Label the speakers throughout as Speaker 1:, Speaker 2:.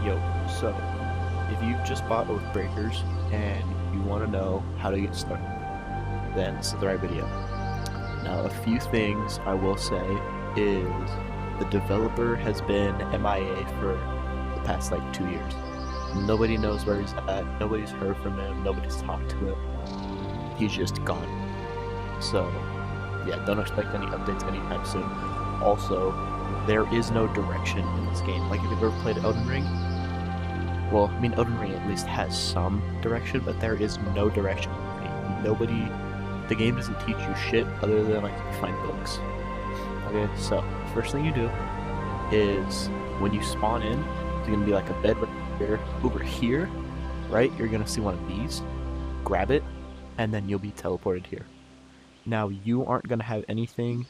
Speaker 1: Yo, so if you've just bought Oathbreakers and you want to know how to get started, then this is the right video. Now, a few things I will say is the developer has been MIA for the past like 2 years. Nobody knows where he's at, nobody's heard from him, nobody's talked to him. He's just gone. So, yeah, don't expect any updates anytime soon. Also, there is no direction in this game. Like, if you've ever played Elden Ring, well, I mean, Elden Ring at least has some direction, but there is no direction in the game. The game doesn't teach you shit other than, like, you find books. Okay, so, first thing you do is, when you spawn in, there's gonna be like a bed right here. Over here, right, you're gonna see one of these. Grab it, and then you'll be teleported here. Now, you aren't gonna have anything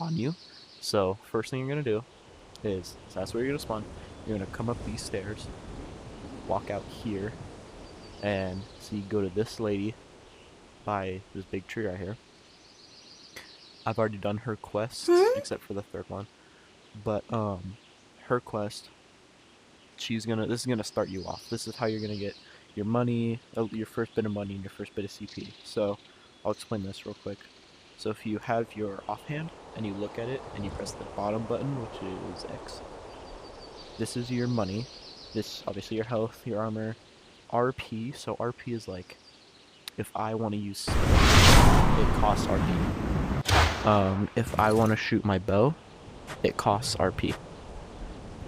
Speaker 1: on you, so first thing you're gonna do is, so that's where you're gonna spawn. You're gonna come up these stairs, walk out here, and so you go to this lady by this big tree right here. I've already done her quests, except for the third one, but her quest, this is gonna start you off. This is how you're gonna get your money, your first bit of money and your first bit of CP. So I'll explain this real quick. So if you have your offhand and you look at it and you press the bottom button, which is X, this is your money. This, obviously, your health, your armor, RP. So RP is like, if I want to use speed, it costs RP. If I want to shoot my bow, it costs RP.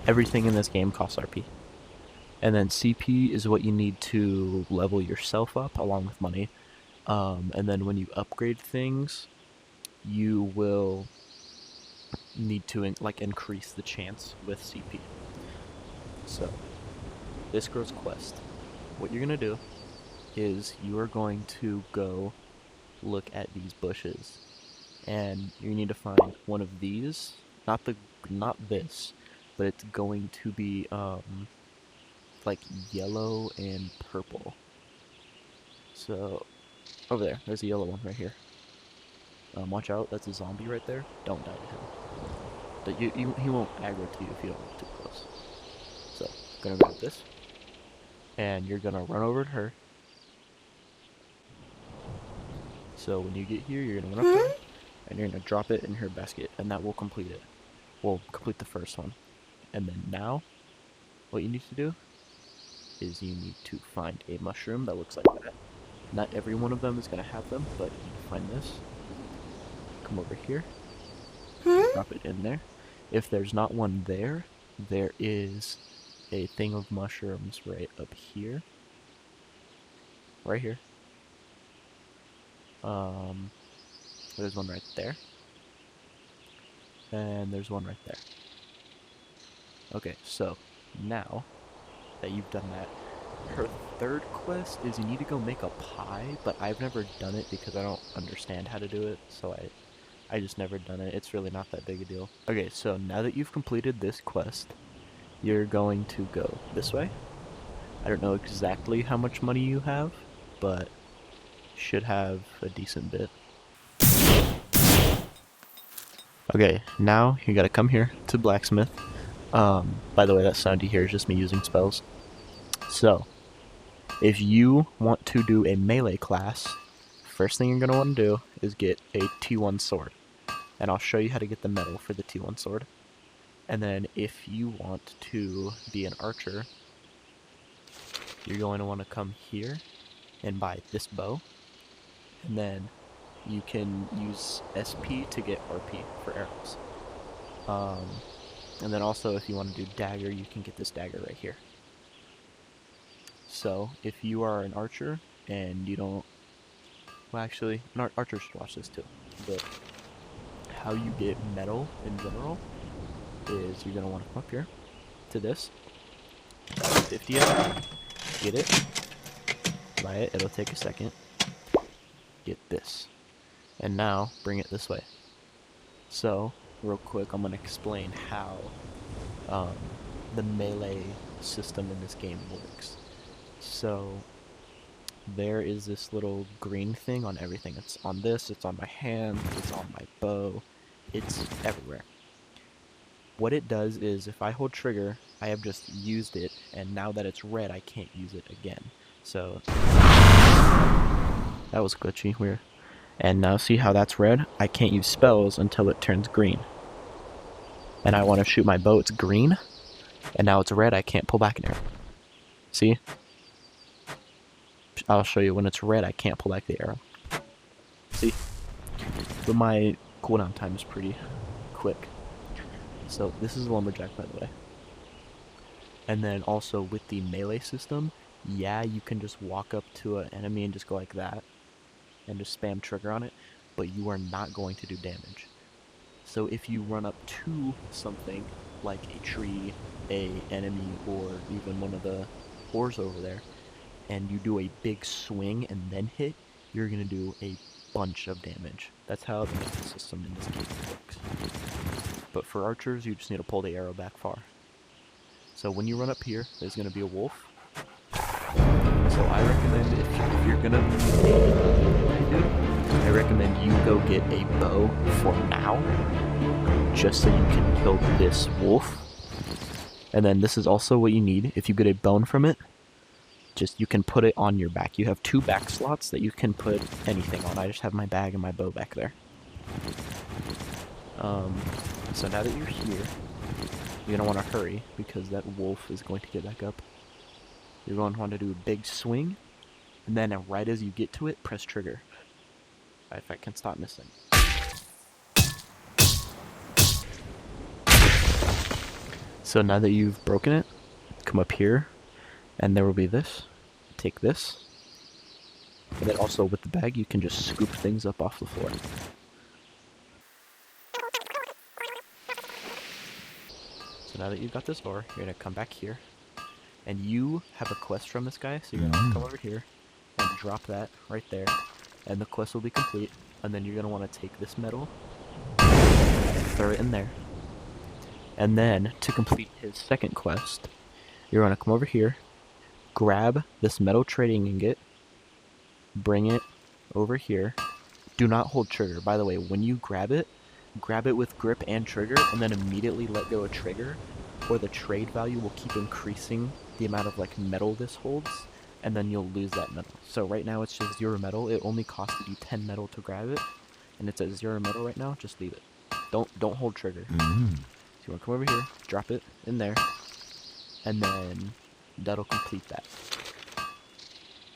Speaker 1: Everything in this game costs RP. And then CP is what you need to level yourself up along with money. And then when you upgrade things, you will need to increase the chance with CP. So, this girl's quest. What you're gonna do is you are going to go look at these bushes, and you need to find one of these. Not this, but it's going to be like yellow and purple. So over there's a yellow one right here. Watch out, that's a zombie right there. Don't die to him. He won't aggro to you if you don't get too close. So, gonna grab this, and you're gonna run over to her. So when you get here, you're gonna run up there, and you're gonna drop it in her basket, and that will complete it. We'll complete the first one. And then now, what you need to do is you need to find a mushroom that looks like that. Not every one of them is gonna have them, but you need to find this. Come over here, drop it in there. If there's not one there, there is a thing of mushrooms right up here. Right here. There's one right there. And there's one right there. Okay, so now that you've done that, her third quest is you need to go make a pie, but I've never done it because I don't understand how to do it, so I just never done it. It's really not that big a deal. Okay, so now that you've completed this quest, you're going to go this way. I don't know exactly how much money you have, but should have a decent bit. Okay, now you gotta come here to blacksmith. By the way, that sound you hear is just me using spells. So, if you want to do a melee class, first thing you're gonna want to do is get a T1 sword. And I'll show you how to get the metal for the T1 sword. And then if you want to be an archer, you're going to want to come here and buy this bow. And then you can use SP to get RP for arrows. And then also if you want to do dagger, you can get this dagger right here. So if you are an archer and you don't, well, actually, archers should watch this too, but how you get metal in general is you're going to want to come up here to this, 50 get it, buy it, it'll take a second, get this, and now bring it this way. So, real quick, I'm going to explain how the melee system in this game works. So, there is this little green thing on everything. It's on this, it's on my hand, it's on my bow, it's everywhere. What it does is if I hold trigger, I have just used it, and now that it's red, I can't use it again. So that was glitchy, weird. And now see how that's red? I can't use spells until it turns green. And I want to shoot my bow, it's green, and now it's red, I can't pull back an arrow. See? I'll show you when it's red, I can't pull back the arrow. See? But my cooldown time is pretty quick. So this is a lumberjack, by the way. And then also with the melee system, yeah, you can just walk up to an enemy and just go like that and just spam trigger on it, but you are not going to do damage. So if you run up to something like a tree, a enemy, or even one of the ores over there, and you do a big swing and then hit, you're going to do a bunch of damage. That's how the melee system in this game works. But for archers, you just need to pull the arrow back far. So when you run up here, there's going to be a wolf. So I recommend if you're going to I recommend you go get a bow for now, just so you can kill this wolf. And then this is also what you need. If you get a bone from it, just you can put it on your back. You have 2 back slots that you can put anything on. I just have my bag and my bow back there. So now that you're here, you're going to want to hurry because that wolf is going to get back up. You're going to want to do a big swing, and then right as you get to it, press trigger. If I can stop missing. So now that you've broken it, come up here, and there will be this. Take this. And then also with the bag, you can just scoop things up off the floor. So now that you've got this ore, you're going to come back here. And you have a quest from this guy, so you're going to come over here and drop that right there. And the quest will be complete. And then you're going to want to take this metal and throw it in there. And then, to complete his second quest, you're going to come over here, grab this metal trading ingot, bring it over here. Do not hold trigger. By the way, when you grab it with grip and trigger, and then immediately let go of trigger, or the trade value will keep increasing the amount of like metal this holds, and then you'll lose that metal. So right now it's just 0 metal. It only costed you 10 metal to grab it, and it's at 0 metal right now. Just leave it. Don't hold trigger. So you want to come over here, drop it in there, and then that'll complete that.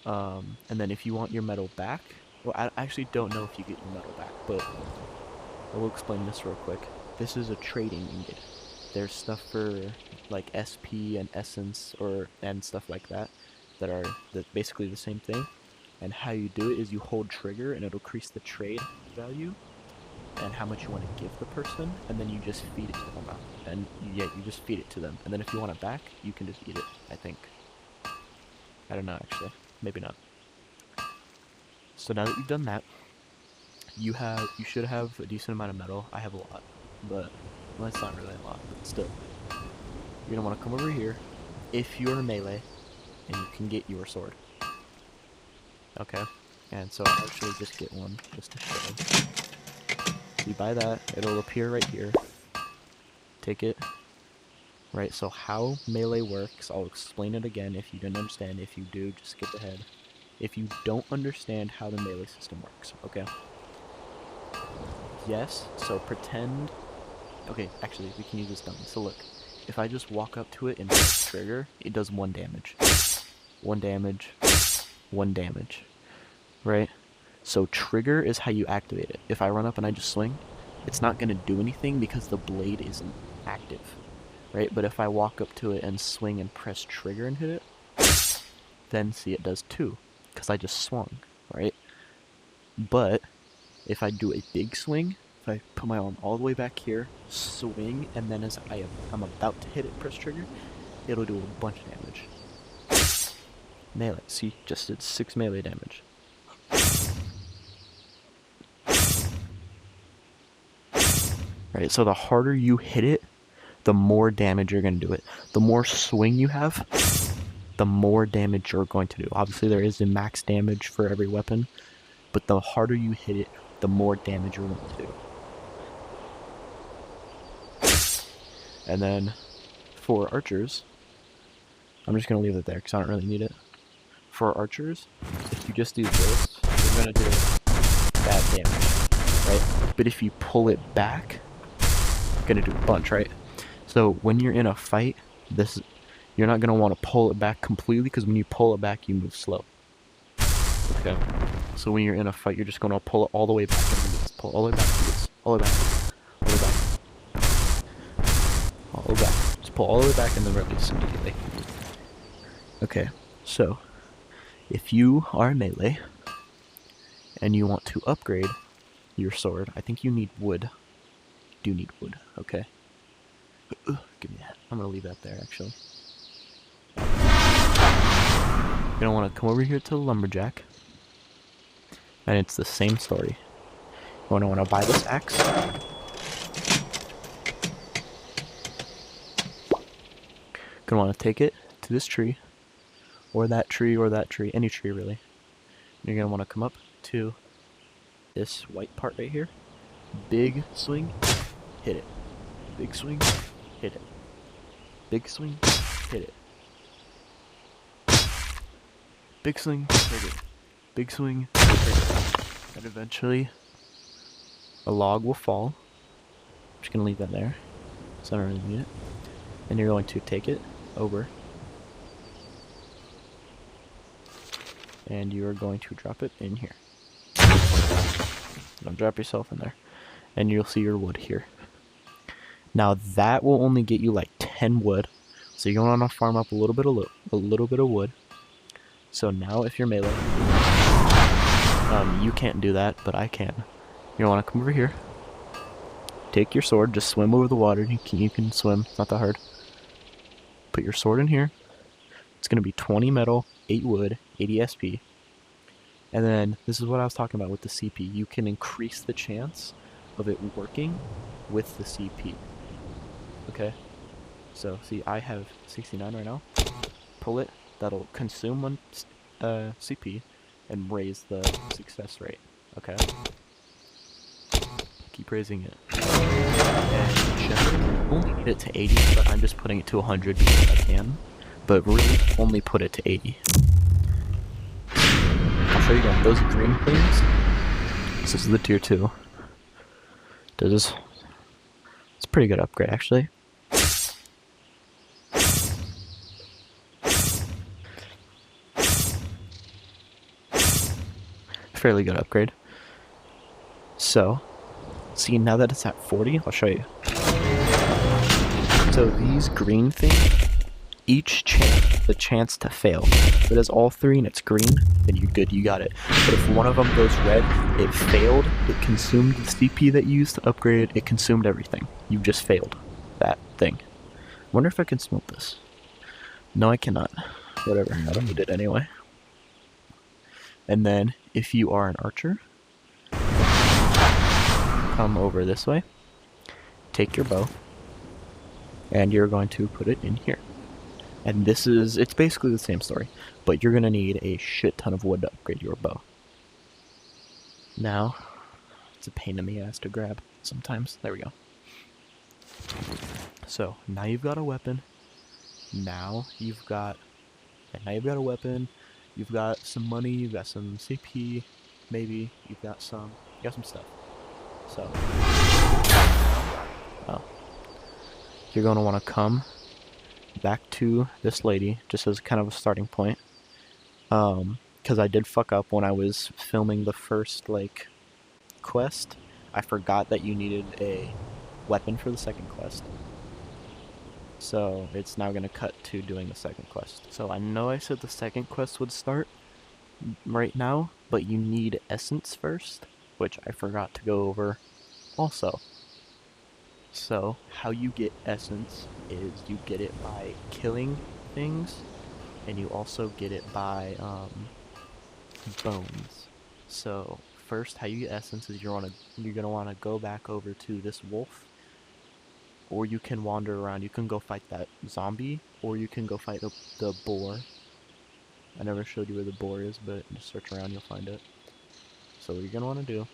Speaker 1: And then if you want your metal back, well, I actually don't know if you get your metal back, but I will explain this real quick. This is a trading ingot. There's stuff for like SP and essence and stuff like that that are basically the same thing. And how you do it is you hold trigger and it'll increase the trade value and how much you want to give the person, and then you just feed it to them. And yeah, you just feed it to them. And then if you want it back, you can just eat it, I think. I don't know actually. Maybe not. So now that you've done that, you should have a decent amount of metal. I have a lot, but well, it's not really a lot, but still. You're gonna want to come over here if you're a melee, and you can get your sword. Okay, and so I'll actually just get one just to show. You buy that, it'll appear right here. Take it. Right, so how melee works, I'll explain it again if you didn't understand. If you do, just skip ahead. If you don't understand how the melee system works, okay? Yes, so pretend... Okay, actually, we can use this dummy. So look, if I just walk up to it and press trigger, it does 1 damage. 1 damage. 1 damage. Right? So trigger is how you activate it. If I run up and I just swing, it's not going to do anything because the blade isn't active. Right? But if I walk up to it and swing and press trigger and hit it, then see it does 2. Because I just swung. Right? But if I do a big swing, if I put my arm all the way back here, swing, and then as I'm about to hit it, press trigger, it'll do a bunch of damage. Melee. See? Just did 6 melee damage. Right, so the harder you hit it, the more damage you're going to do it. The more swing you have, the more damage you're going to do. Obviously, there is a max damage for every weapon, but the harder you hit it, the more damage you're going to do. And then for archers, I'm just going to leave it there because I don't really need it. For archers, if you just do this, you're going to do bad damage, right? But if you pull it back, you're going to do a bunch, right? So when you're in a fight, you're not going to want to pull it back completely because when you pull it back, you move slow. Okay? So when you're in a fight, you're just going to pull it all the way back and do this. Pull all the way back to this. All the way back. All the way back. All the way back. Just pull all the way back and then release immediately. Okay, so if you are melee and you want to upgrade your sword, I think you need wood. You do need wood, okay? Give me that. I'm gonna leave that there, actually. You're gonna want to come over here to the lumberjack, and it's the same story. You're gonna want to buy this axe. Gonna want to take it to this tree, or that tree, any tree really. You're gonna want to come up to this white part right here. Big swing, hit it. Big swing, hit it. Big swing, hit it. Big swing, hit it. Big swing, hit it. And eventually, a log will fall. I'm just gonna leave that there, so I don't really need it. And you're going to take it over, and you are going to drop it in here. Don't drop yourself in there, and you'll see your wood here. Now that will only get you like 10 wood, so you're going to want to farm up a little bit of wood. So now if you're melee, you can't do that, but I can. You're going to want to come over here, take your sword, just swim over the water. You can swim, it's not that hard. Put your sword in here. It's going to be 20 metal, 8 wood, 80 SP. And then, this is what I was talking about with the CP. You can increase the chance of it working with the CP. Okay? So, see, I have 69 right now. Pull it. That'll consume one CP and raise the success rate. Okay? Keep raising it. And generally, only need it to 80, but I'm just putting it to 100 because I can. But really, only put it to 80. I'll show you again. Those green things, this is the tier 2. It's a pretty good upgrade, actually. Fairly good upgrade. So, see, now that it's at 40, I'll show you. So these green things, each the chance to fail. If it has all 3 and it's green, then you're good, you got it. But if one of them goes red, it failed, it consumed the CP that you used to upgrade, it consumed everything. You just failed that thing. Wonder if I can smoke this. No, I cannot. Whatever, I don't need it anyway. And then, if you are an archer, come over this way, take your bow, and you're going to put it in here. And it's basically the same story, but you're going to need a shit ton of wood to upgrade your bow. Now, it's a pain in the ass to grab sometimes. There we go. So, now you've got a weapon. Now you've got a weapon. You've got some money, you've got some CP, maybe, you got some stuff. So, you're going to want to come back to this lady, just as kind of a starting point. Because I did fuck up when I was filming the first, quest. I forgot that you needed a weapon for the second quest. So, it's now going to cut to doing the second quest. So, I know I said the second quest would start right now, but you need essence first, which I forgot to go over also. So, how you get essence is you get it by killing things, and you also get it by bones. So, first, how you get essence is you're gonna want to go back over to this wolf, or you can wander around. You can go fight that zombie, or you can go fight the boar. I never showed you where the boar is, but just search around, you'll find it. So what you're gonna want to do,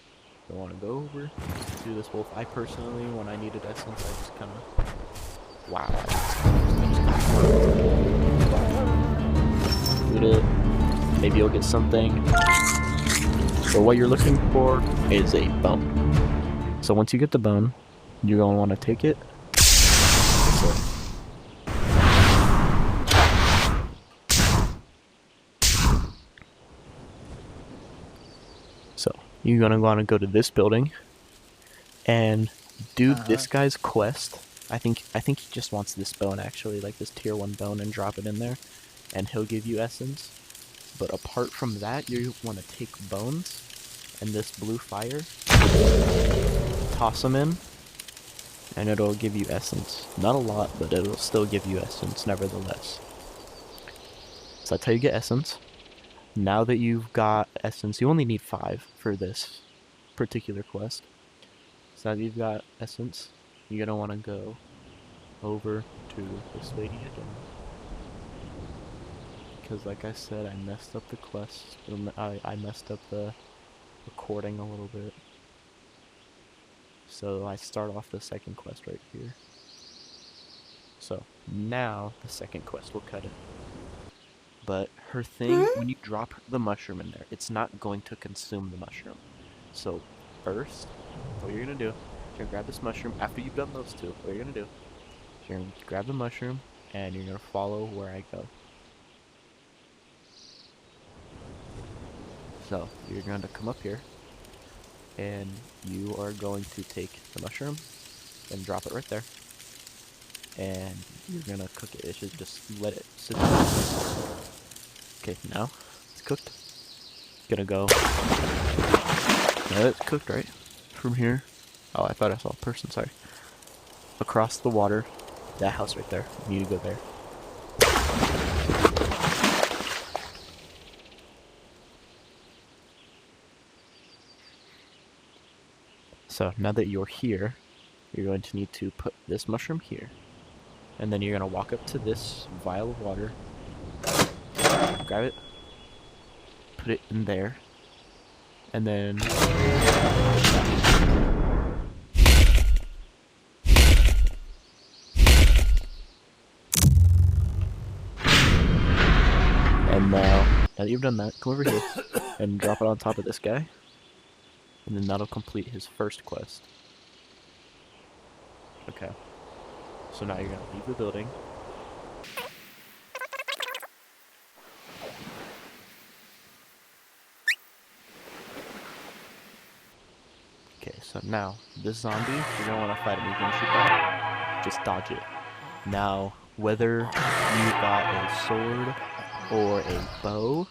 Speaker 1: you'll want to go over to this wolf. I personally, when I needed essence, I just kind of Wow. Loot it. Maybe you'll get something. But what you're looking for is a bone. So once you get the bone, you're going to want to take it. So you're going to want to go to this building and do this guy's quest. I think he just wants this bone, actually, like this tier 1 bone, and drop it in there, and he'll give you essence. But apart from that, you want to take bones and this blue fire, toss them in, and it'll give you essence. Not a lot, but it'll still give you essence nevertheless. So that's how you get essence. Now that you've got essence, you only need 5 for this particular quest. So now that you've got essence, you're going to want to go over to this lady again. Because like I said, I messed up the quest. I messed up the recording a little bit. So I start off the second quest right here. So now the second quest will cut it. But her thing, when you drop the mushroom in there, it's not going to consume the mushroom. So first, what you're going to do, you're going to grab this mushroom. After you've done those two, what you're going to do, you're going to grab the mushroom and you're going to follow where I go. So you're going to come up here and you are going to take the mushroom and drop it right there. And you're going to cook it. It should just let it sit there. Okay, now it's cooked. Gonna go. Now it's cooked, right? From here. Oh, I thought I saw a person, sorry. Across the water. That house right there. You need to go there. So now that you're here, you're going to need to put this mushroom here. And then you're going to walk up to this vial of water. Grab it. Put it in there. And then... And now that you've done that, come over here and drop it on top of this guy. And then that'll complete his first quest. Okay. So now you're going to leave the building. Okay, so now, this zombie, you're going to want to fight him. He's going to shoot that. Just dodge it. Now, whether you got a sword or a bow,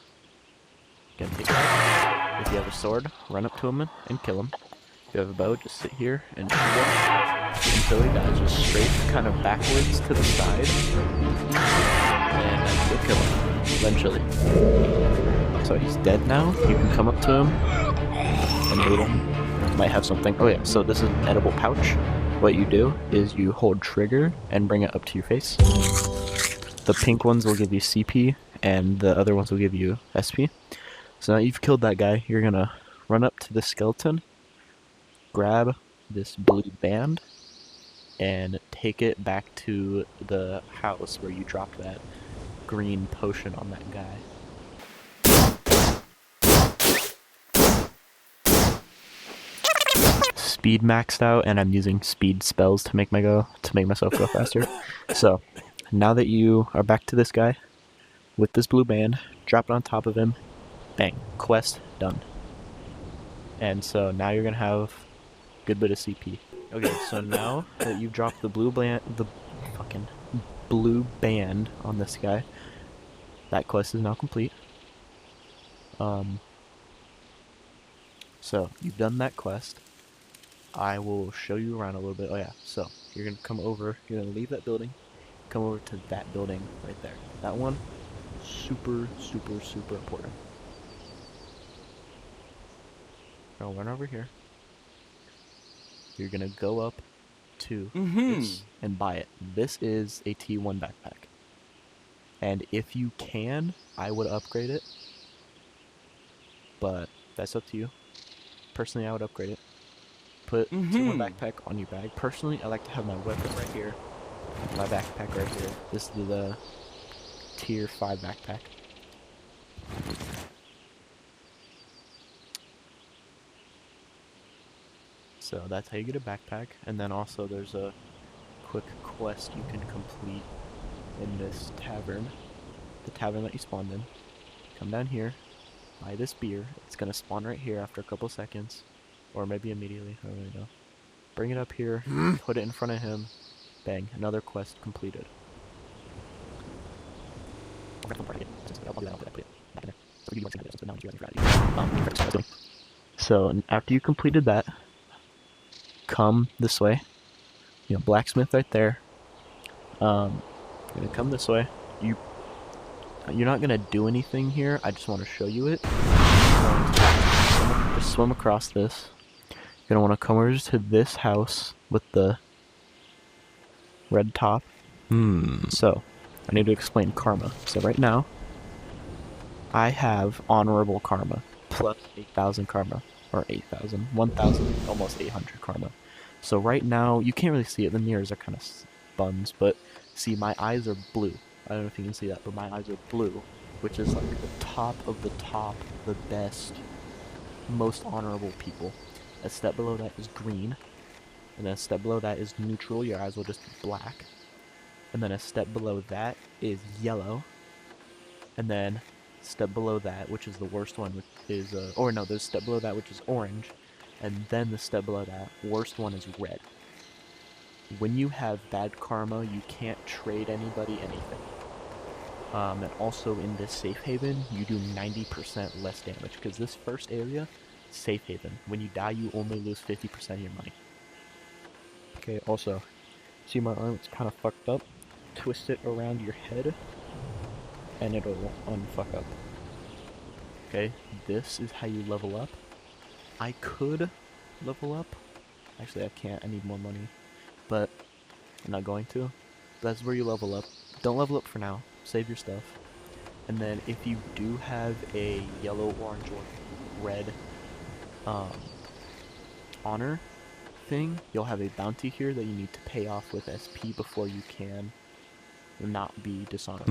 Speaker 1: you're going to take that. If you have a sword, run up to him and kill him. If you have a bow, just sit here and shoot him until he dies. Just straight, kind of backwards to the side. And then you'll kill him, eventually. So he's dead now. You can come up to him and loot him. Might have something. Oh yeah, so this is an edible pouch. What you do is you hold trigger and bring it up to your face. The pink ones will give you CP and the other ones will give you SP. So now you've killed that guy, you're gonna run up to the skeleton, grab this blue band, and take it back to the house where you dropped that green potion on that guy. Speed maxed out, and I'm using speed spells to make myself go faster. So now that you are back to this guy with this blue band, drop it on top of him. Bang, quest done. And so now you're gonna have a good bit of CP. Okay, so now that you've dropped the blue band on this guy, that quest is now complete. So you've done that quest. I will show you around a little bit. Oh yeah, so you're gonna come over, you're gonna leave that building, come over to that building right there. That one, super, super, super important. Now run over here. You're gonna go up to this and buy it. This is a T1 backpack. And if you can, I would upgrade it. But that's up to you. Personally, I would upgrade it. Put T1 backpack on your bag. Personally, I like to have my weapon right here. My backpack right here. This is the tier 5 backpack. So that's how you get a backpack, and then also there's a quick quest you can complete in this tavern. The tavern that you spawned in. Come down here, buy this beer. It's gonna spawn right here after a couple seconds. Or maybe immediately, I don't really know. Bring it up here, put it in front of him. Bang, another quest completed. So after you completed that, come this way. You know, blacksmith right there. You're gonna come this way. You're not gonna do anything here. I just want to show you it. Just swim across this. You're gonna want to come over to this house with the red top. So, I need to explain karma. So right now, I have honorable karma plus 8,000 karma, or 8,000, 1,000, almost 800 karma. So right now, you can't really see it. The mirrors are kind of buns, but see, my eyes are blue. I don't know if you can see that, but my eyes are blue, which is like the top of the top, the best, most honorable people. A step below that is green, and then a step below that is neutral. Your eyes will just be black. And then a step below that is yellow, and then step below that, which is the worst one, is or no, there's a step below that which is orange, and then the step below that worst one is red. When you have bad karma, you can't trade anybody anything. And also in this safe haven, you do 90% less damage, because this first area, safe haven. When you die, you only lose 50% of your money. Okay, also, see my arm? It's kind of fucked up. Twist it around your head, and it'll unfuck up. Okay, this is how you level up. I could level up. Actually, I can't. I need more money. But I'm not going to. That's where you level up. Don't level up for now. Save your stuff. And then if you do have a yellow, orange, or red honor thing, you'll have a bounty here that you need to pay off with SP before you can not be dishonored.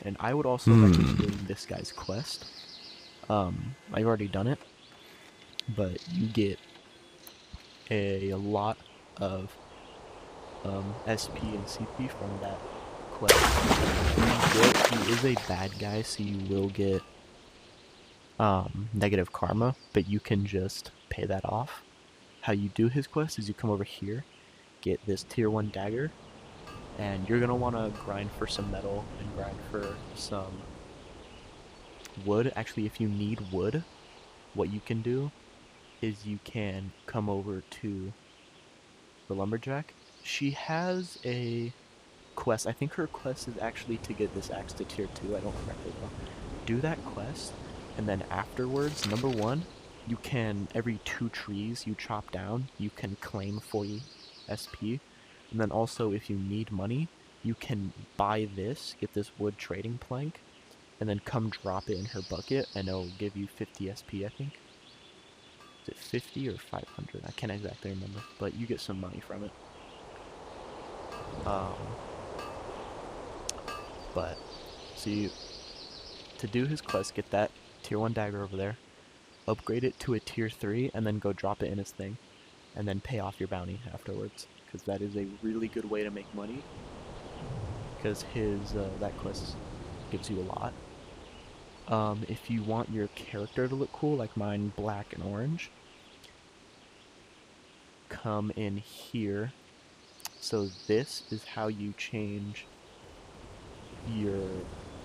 Speaker 1: And I would also recommend doing this guy's quest. I've already done it, but you get a lot of SP and CP from that quest. He is a bad guy, so you will get negative karma, but you can just pay that off. How you do his quest is you come over here, get this tier 1 dagger, and you're gonna want to grind for some metal and grind for some wood. Actually, if you need wood, what you can do is you can come over to the lumberjack. She has a quest. I think her quest is actually to get this axe to tier 2. I don't remember though. Do that quest, and then afterwards, number 1, you can, every 2 trees you chop down, you can claim 40 SP. And then also, if you need money, you can buy this, get this wood trading plank, and then come drop it in her bucket, and it'll give you 50 SP, I think. Is it 50 or 500? I can't exactly remember, but you get some money from it. But, see, to do his quest, get that tier 1 dagger over there, upgrade it to a tier 3, and then go drop it in his thing, and then pay off your bounty afterwards, because that is a really good way to make money, because his, that quest gives you a lot. If you want your character to look cool, like mine, black and orange, come in here. So this is how you change your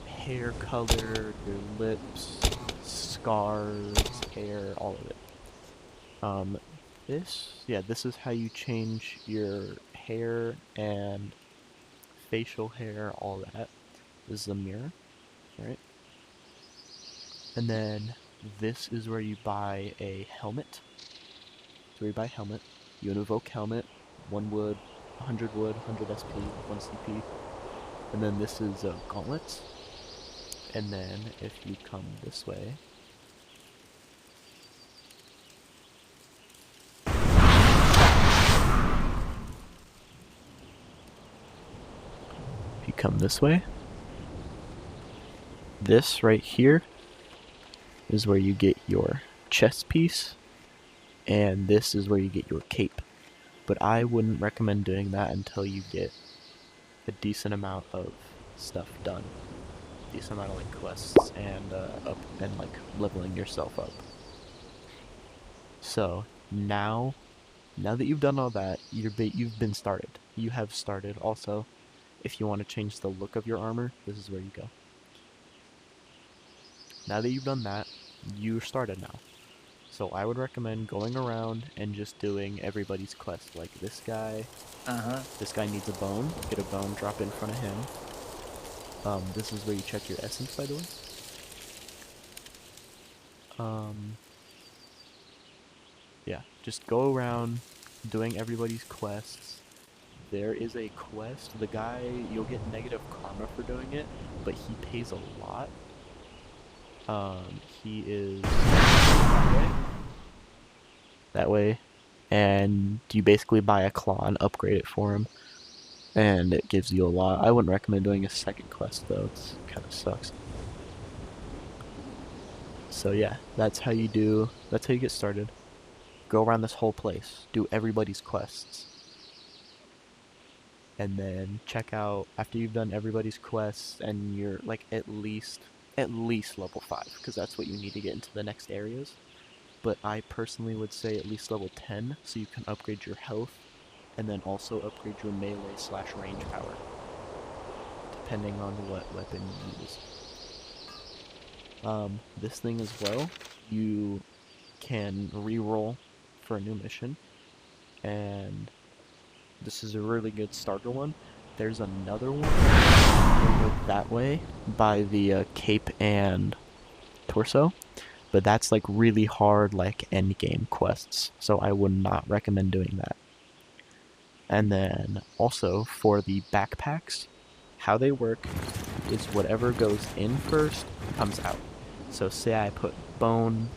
Speaker 1: hair color, your lips, scars, hair, all of it. This is how you change your hair and facial hair, all that. This is a mirror, right? And then this is where you buy a helmet. So where you buy a helmet, you invoke helmet, 1 wood, 100 wood, 100 SP, 1 CP. And then this is gauntlets. And then if you come this way, If you come this way, this right here is where you get your chest piece, and this is where you get your cape. But I wouldn't recommend doing that until you get a decent amount of stuff done. Decent amount of like quests and up and like leveling yourself up. So now that you've done all that, you've been started. You have started. Also, if you want to change the look of your armor, this is where you go. Now that you've done that, you're started now. So I would recommend going around and just doing everybody's quest. Like this guy. This guy needs a bone. Get a bone, drop it in front of him. This is where you check your essence, by the way. Yeah, just go around doing everybody's quests. There is a quest. The guy, you'll get negative karma for doing it, but he pays a lot. He is that way, and you basically buy a claw and upgrade it for him, and it gives you a lot. I wouldn't recommend doing a second quest though. It's kind of sucks. So yeah, that's how you get started. Go around this whole place, do everybody's quests, and then check out after you've done everybody's quests and you're like at least level 5, because that's what you need to get into the next areas. But I personally would say at least level 10, so you can upgrade your health and then also upgrade your melee/range power, depending on what weapon you use. This thing as well, you can re-roll for a new mission, and this is a really good starter one. There's another one over that way by the cape and torso, but that's like really hard like end game quests, so I would not recommend doing that. And then also for the backpacks, how they work is whatever goes in first comes out. So say I put bone,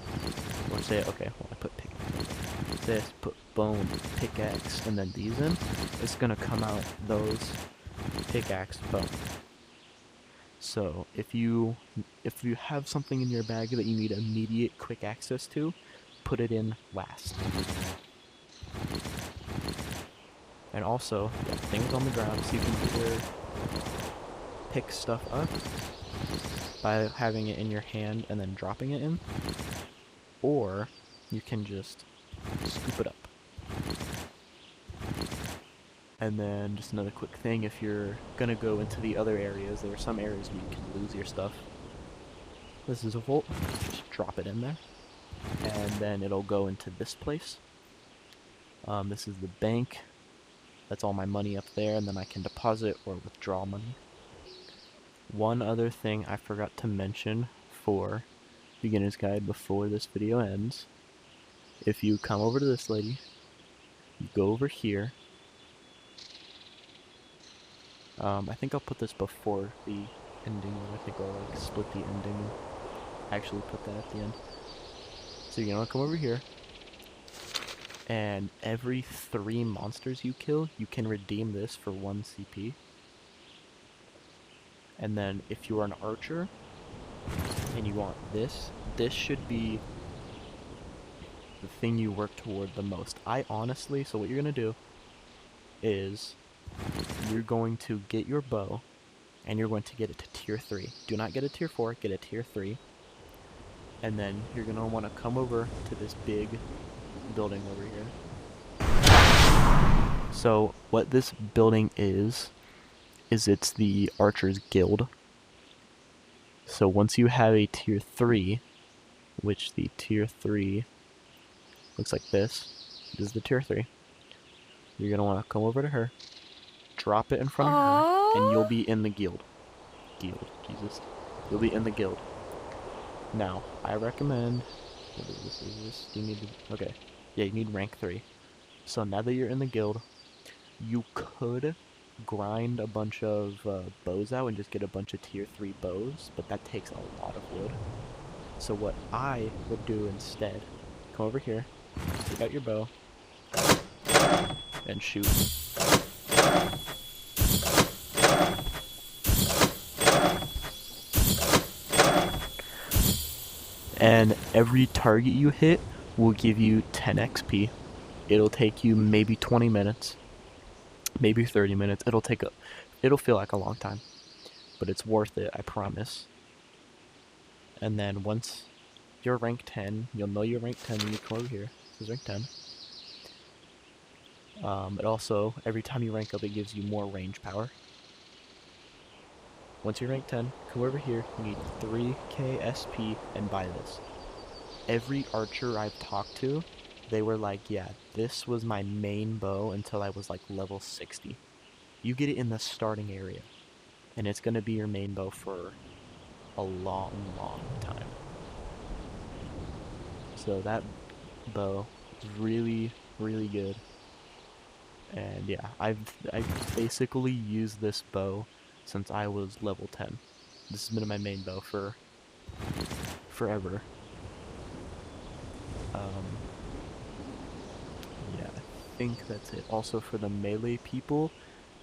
Speaker 1: or say, okay, well I put pick. Say I put bone, pickaxe, and then these in, it's gonna come out those pickaxe, bone. So if you have something in your bag that you need immediate quick access to, put it in last. And also, yeah, things on the ground, so you can either pick stuff up by having it in your hand and then dropping it in, or you can just scoop it up. And then just another quick thing, if you're gonna go into the other areas, there are some areas where you can lose your stuff. This is a vault, just drop it in there, and then it'll go into this place. This is the bank. That's all my money up there, and then I can deposit or withdraw money. One other thing I forgot to mention for beginner's guide before this video ends. If you come over to this lady, you go over here. I think I'll put this before the ending, I think I'll like split the ending and actually put that at the end. So you're gonna come over here, and every 3 monsters you kill, you can redeem this for 1 CP. And then if you are an archer and you want this should be the thing you work toward the most. I honestly, so what you're gonna do is you're going to get your bow and you're going to get it to tier 3. Do not get a tier 4, get a tier 3. And then you're gonna want to come over to this big building over here. So what this building is it's the Archer's Guild. So once you have a tier 3, which the tier 3 looks like this is the tier 3, you're going to want to come over to her, drop it in front of her, and you'll be in the guild. Jesus. You'll be in the guild. Now, I recommend... What is this? You need to... Okay. Yeah, you need rank 3. So now that you're in the guild, you could grind a bunch of bows out and just get a bunch of tier 3 bows, but that takes a lot of wood. So what I would do instead, come over here, take out your bow, and shoot. And every target you hit will give you 10 XP. It'll take you maybe 20 minutes, maybe 30 minutes. It'll feel like a long time, but it's worth it, I promise. And then once you're rank 10, you'll know you're rank 10 when you come over here. This is rank 10. It also, every time you rank up, it gives you more range power. Once you're rank 10, come over here, you need 3k SP and buy this. Every archer I've talked to, they were like, yeah, this was my main bow until I was like level 60. You get it in the starting area, and it's going to be your main bow for a long, long time. So that bow is really, really good. And yeah, I've basically used this bow since I was level 10. This has been my main bow for forever. Yeah, I think that's it. Also for the melee people,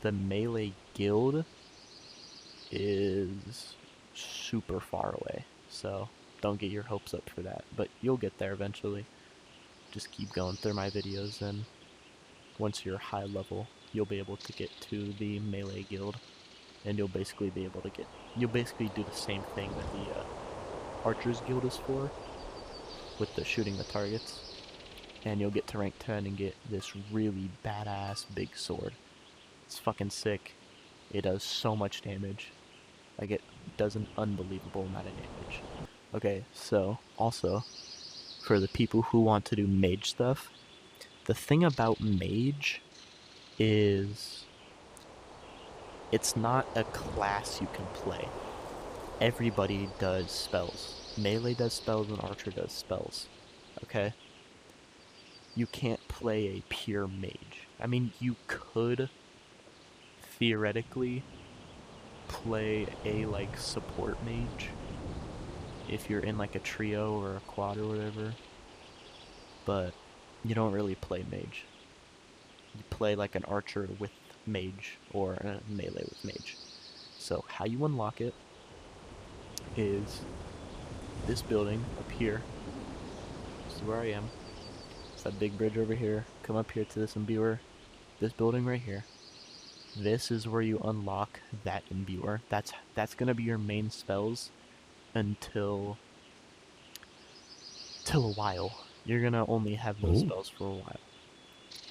Speaker 1: the melee guild is super far away. So don't get your hopes up for that, but you'll get there eventually. Just keep going through my videos, and once you're high level, you'll be able to get to the melee guild, and you'll basically do the same thing that the archers guild is for, with the shooting the targets, and you'll get to rank 10 and get this really badass big sword. It's fucking sick. It does so much damage. Like, it does an unbelievable amount of damage. Okay, so also for the people who want to do mage stuff, the thing about mage is it's not a class you can play. Everybody does spells. Melee does spells and archer does spells. Okay? You can't play a pure mage. I mean, you could theoretically play a like support mage if you're in like a trio or a quad or whatever, but you don't really play mage. You play like an archer with mage or a melee with mage. So how you unlock it is this building up here. This is where I am. It's that big bridge over here. Come up here to this imbuer. This building right here. This is where you unlock that imbuer. That's gonna be your main spells until a while. You're gonna only have those spells for a while.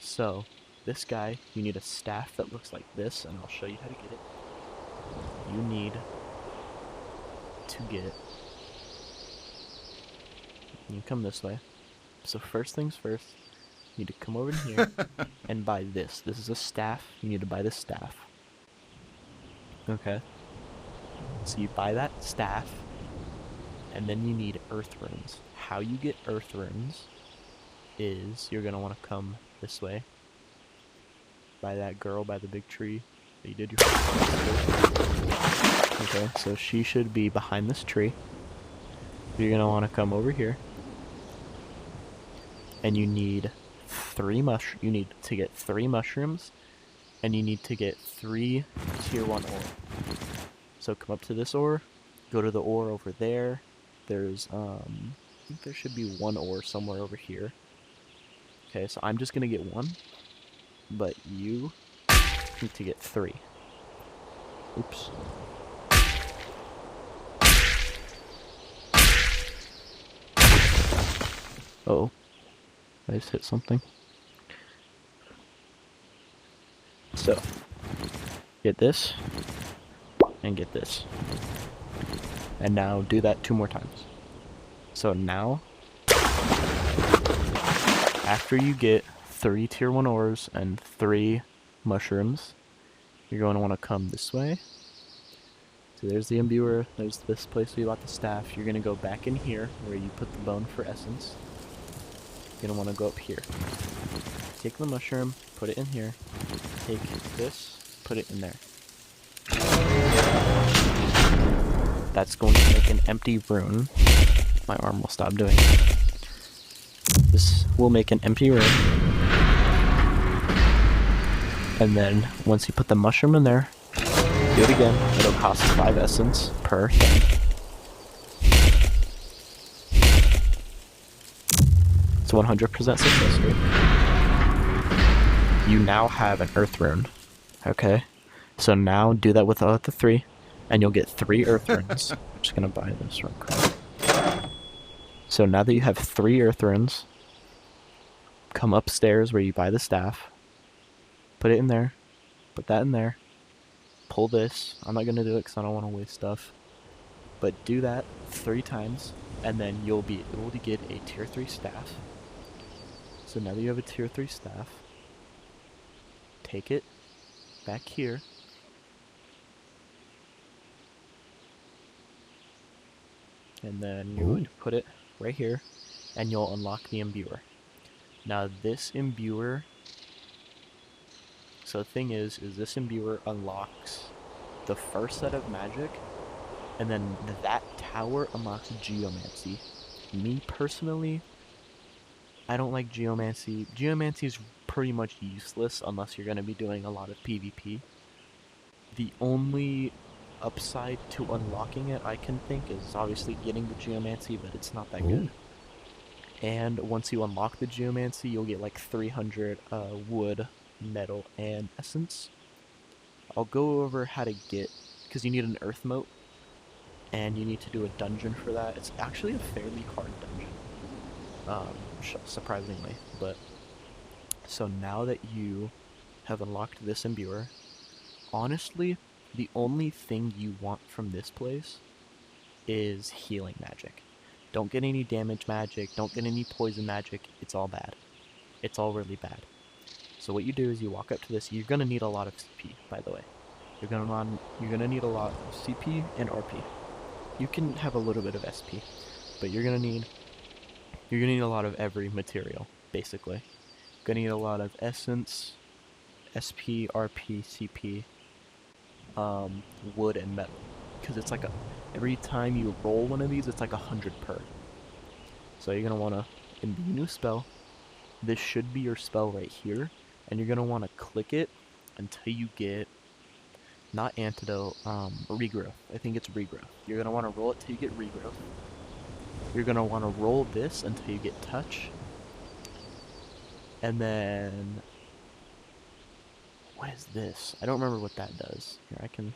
Speaker 1: So this guy, you need a staff that looks like this, and I'll show you how to get it. You need to get. You come this way. So first things first, you need to come over here and buy this. This is a staff. You need to buy this staff. Okay. So you buy that staff, and then you need earth runes. How you get earth runes is you're gonna want to come this way. By that girl by the big tree that you did your. Okay, so she should be behind this tree. You're gonna want to come over here, and you need You need to get 3 mushrooms, and you need to get 3 tier 1 ore. So come up to this ore, go to the ore over there. There's I think there should be 1 ore somewhere over here. Okay, so I'm just gonna get 1, but you need to get 3. Oops. Uh-oh. I just hit something. So, get this, and get this. And now do that 2 more times. So now, after you get 3 tier 1 ores and 3 mushrooms, you're going to want to come this way. So there's the imbuer, there's this place where you bought the staff. You're going to go back in here where you put the bone for essence. You're going to want to go up here. Take the mushroom, put it in here. Take this, put it in there. That's going to make an empty rune. My arm will stop doing it. This will make an empty rune. And then, once you put the mushroom in there, do it again. It'll cost 5 essence per thing. 100% success rate. You now have an earth rune. Okay? So now do that with the 3, and you'll get 3 earth runes. I'm just gonna buy this real quick. So now that you have 3 earth runes, come upstairs where you buy the staff, put it in there, put that in there, pull this. I'm not gonna do it because I don't want to waste stuff. But do that 3 times, and then you'll be able to get a tier 3 staff. So now that you have a tier 3 staff, take it back here. And then you're going to put it right here, and you'll unlock the imbuer. Now this imbuer, so the thing is this imbuer unlocks the first set of magic, and then that tower unlocks geomancy. Me personally, I don't like geomancy. Geomancy is pretty much useless unless you're going to be doing a lot of PvP. The only upside to unlocking it I can think is obviously getting the geomancy, but it's not that good. And once you unlock the geomancy, you'll get like 300 wood, metal, and essence. I'll go over how to get, because you need an earth moat, and you need to do a dungeon for that. It's actually a fairly hard dungeon, surprisingly. But so now that you have unlocked this imbuer, honestly, the only thing you want from this place is healing magic. Don't get any damage magic, don't get any poison magic, it's all bad. It's all really bad. So what you do is you walk up to this. You're gonna need a lot of CP, by the way. You're gonna need a lot of CP and RP. You can have a little bit of SP, but you're gonna need a lot of every material, basically. You're gonna need a lot of essence, SP, RP, CP, wood, and metal, because it's like every time you roll one of these, it's like 100 per. So you're gonna wanna, in the new spell, this should be your spell right here, and you're gonna wanna click it until you get, not antidote, regrowth. I think it's regrowth. You're gonna wanna roll it till you get regrowth. You're gonna wanna roll this until you get touch, and then what is this? I don't remember what that does. Here, I can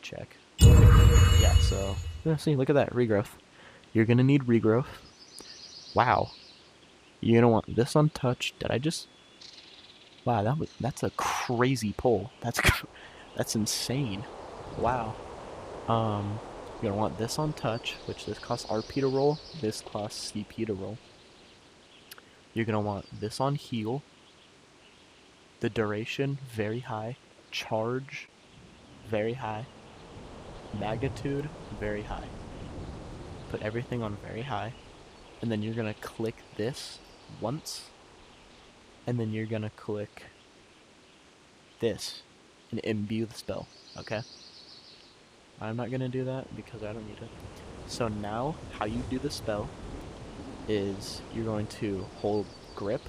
Speaker 1: check. Yeah, so see, look at that, regrowth. You're gonna need regrowth. Wow. You're gonna want this untouched. Did I just? Wow, that's a crazy pull. That's insane. Wow. You're gonna want this on touch, which this costs RP to roll. This costs CP to roll. You're gonna want this on heal. The duration very high. Charge very high. Magnitude very high. Put everything on very high, and then you're gonna click this once, and then you're gonna click this and imbue the spell. Okay, I'm not gonna do that because I don't need it. So now how you do the spell is you're going to hold grip,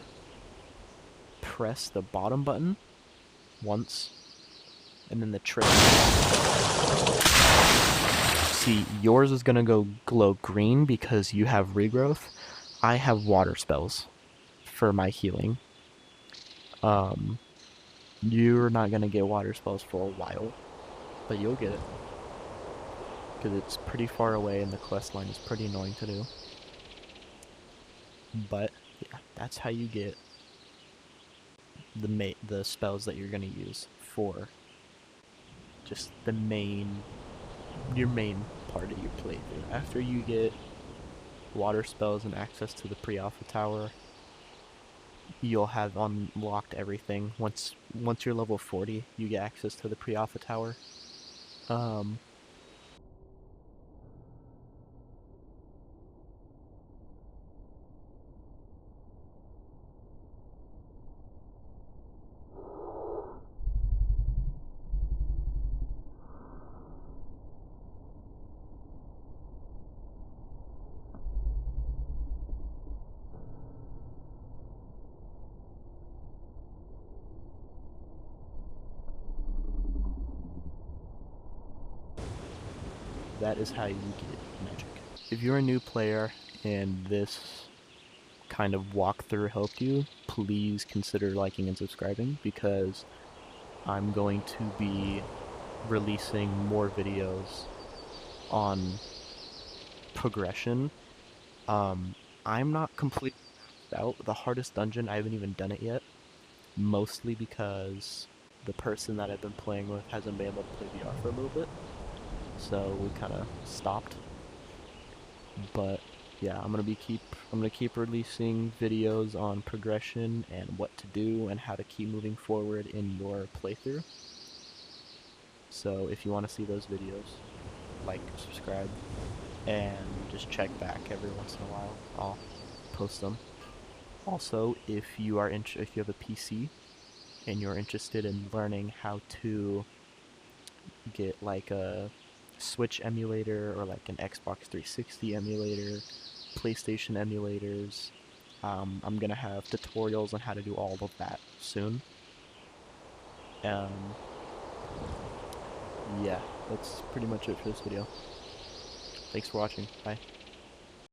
Speaker 1: press the bottom button once, and then the trigger. See, yours is gonna go glow green because you have regrowth. I have water spells for my healing. You're not gonna get water spells for a while, but you'll get it because it's pretty far away and the quest line is pretty annoying to do. But yeah, that's how you get the spells that you're gonna use for just your main part of your playthrough. After you get water spells and access to the pre-alpha tower, you'll have unlocked everything. Once you're level 40, you get access to the pre-alpha tower. That is how you get magic. If you're a new player and this kind of walkthrough helped you, please consider liking and subscribing, because I'm going to be releasing more videos on progression. I'm not completely out. The hardest dungeon, I haven't even done it yet, mostly because the person that I've been playing with hasn't been able to play VR for a little bit, so we kind of stopped. But yeah, I'm gonna keep releasing videos on progression and what to do and how to keep moving forward in your playthrough. So if you want to see those videos, like, subscribe, and just check back every once in a while. I'll post them. Also, if you have a PC and you're interested in learning how to get like a Switch emulator or like an Xbox 360 emulator, PlayStation emulators, I'm gonna have tutorials on how to do all of that soon. Um, yeah, that's pretty much it for this video. Thanks for watching. Bye.